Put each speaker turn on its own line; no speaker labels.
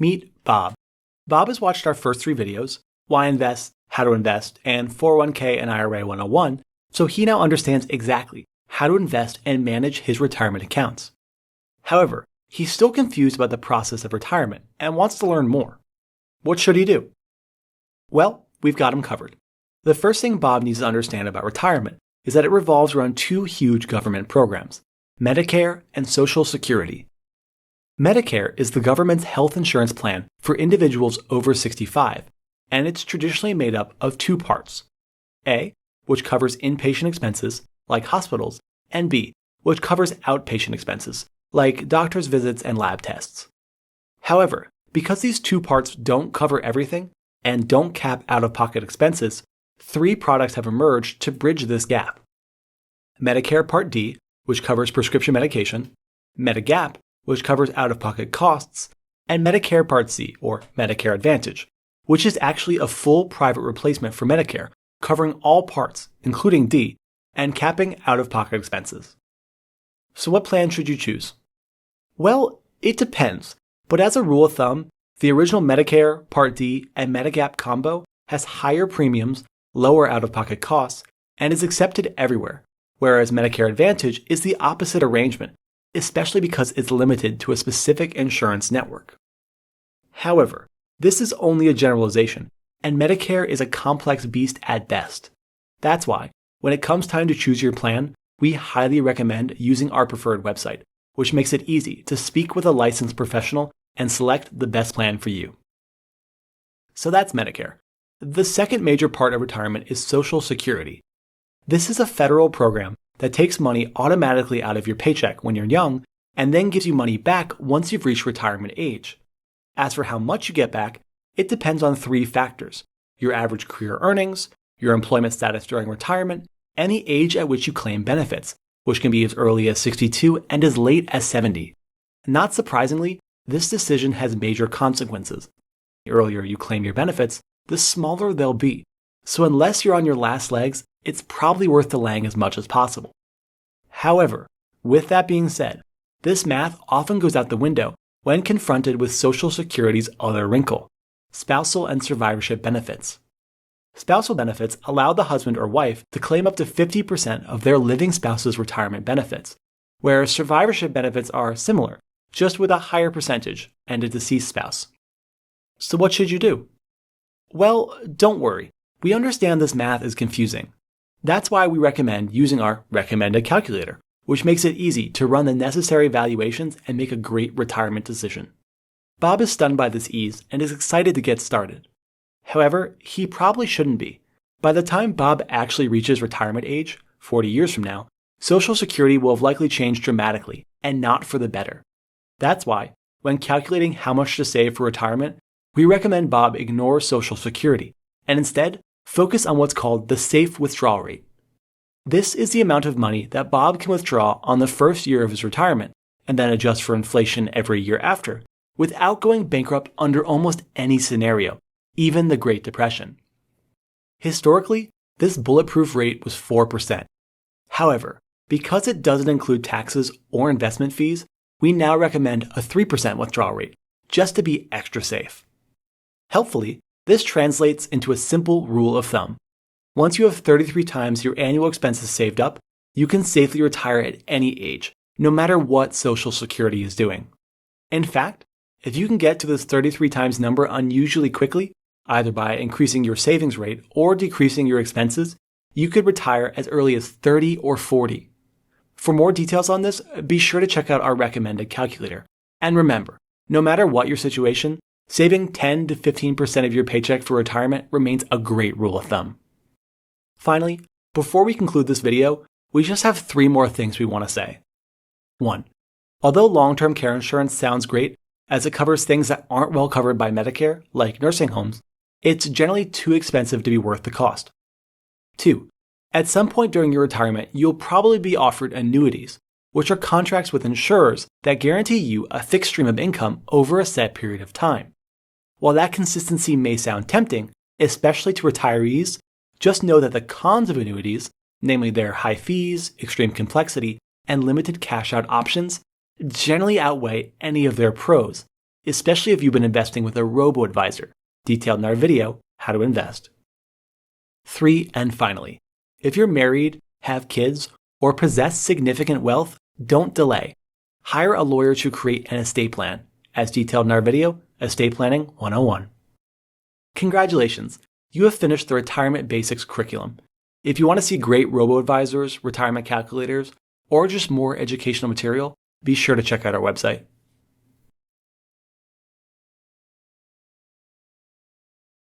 Meet Bob. Bob has watched our first 3 videos, Why Invest, How to Invest, and 401k and IRA 101, so he now understands exactly how to invest and manage his retirement accounts. However, he's still confused about the process of retirement and wants to learn more. What should he do? Well, we've got him covered. The first thing Bob needs to understand about retirement is that it revolves around 2 huge government programs, Medicare and Social Security. Medicare is the government's health insurance plan for individuals over 65, and it's traditionally made up of 2 parts. A, which covers inpatient expenses, like hospitals, and B, which covers outpatient expenses, like doctor's visits and lab tests. However, because these 2 parts don't cover everything and don't cap out-of-pocket expenses, 3 products have emerged to bridge this gap. Medicare Part D, which covers prescription medication, Medigap, which covers out-of-pocket costs, and Medicare Part C, or Medicare Advantage, which is actually a full private replacement for Medicare, covering all parts, including D, and capping out-of-pocket expenses. So what plan should you choose? Well, it depends, but as a rule of thumb, the original Medicare Part D and Medigap combo has higher premiums, lower out-of-pocket costs, and is accepted everywhere, whereas Medicare Advantage is the opposite arrangement, especially because it's limited to a specific insurance network. However, this is only a generalization, and Medicare is a complex beast at best. That's why, when it comes time to choose your plan, we highly recommend using our preferred website, which makes it easy to speak with a licensed professional and select the best plan for you. So that's Medicare. The second major part of retirement is Social Security. This is a federal program that takes money automatically out of your paycheck when you're young and then gives you money back once you've reached retirement age. As for how much you get back, it depends on 3 factors: your average career earnings, your employment status during retirement, and the age at which you claim benefits, which can be as early as 62 and as late as 70. Not surprisingly, this decision has major consequences. The earlier you claim your benefits, the smaller they'll be. So unless you're on your last legs, it's probably worth delaying as much as possible. However, with that being said, this math often goes out the window when confronted with Social Security's other wrinkle: spousal and survivorship benefits. Spousal benefits allow the husband or wife to claim up to 50% of their living spouse's retirement benefits, whereas survivorship benefits are similar, just with a higher percentage and a deceased spouse. So what should you do? Well, don't worry. We understand this math is confusing. That's why we recommend using our recommended calculator, which makes it easy to run the necessary valuations and make a great retirement decision. Bob is stunned by this ease and is excited to get started. However, he probably shouldn't be. By the time Bob actually reaches retirement age, 40 years from now, Social Security will have likely changed dramatically, and not for the better. That's why, when calculating how much to save for retirement, we recommend Bob ignore Social Security and instead focus on what's called the safe withdrawal rate. This is the amount of money that Bob can withdraw on the first year of his retirement and then adjust for inflation every year after, without going bankrupt under almost any scenario, even the Great Depression. Historically, this bulletproof rate was 4%. However, because it doesn't include taxes or investment fees, we now recommend a 3% withdrawal rate, just to be extra safe. Helpfully, this translates into a simple rule of thumb. Once you have 33 times your annual expenses saved up, you can safely retire at any age, no matter what Social Security is doing. In fact, if you can get to this 33 times number unusually quickly, either by increasing your savings rate or decreasing your expenses, you could retire as early as 30 or 40. For more details on this, be sure to check out our recommended calculator. And remember, no matter what your situation, saving 10 to 15% of your paycheck for retirement remains a great rule of thumb. Finally, before we conclude this video, we just have 3 more things we want to say. 1. Although long-term care insurance sounds great, as it covers things that aren't well covered by Medicare, like nursing homes, it's generally too expensive to be worth the cost. 2. At some point during your retirement, you'll probably be offered annuities, which are contracts with insurers that guarantee you a fixed stream of income over a set period of time. While that consistency may sound tempting, especially to retirees, just know that the cons of annuities, namely their high fees, extreme complexity, and limited cash-out options, generally outweigh any of their pros, especially if you've been investing with a robo-advisor, detailed in our video, How to Invest. 3, and finally, if you're married, have kids, or possess significant wealth, don't delay. Hire a lawyer to create an estate plan, as detailed in our video, Estate Planning 101. Congratulations, you have finished the Retirement Basics curriculum. If you want to see great robo-advisors, retirement calculators, or just more educational material, be sure to check out our website.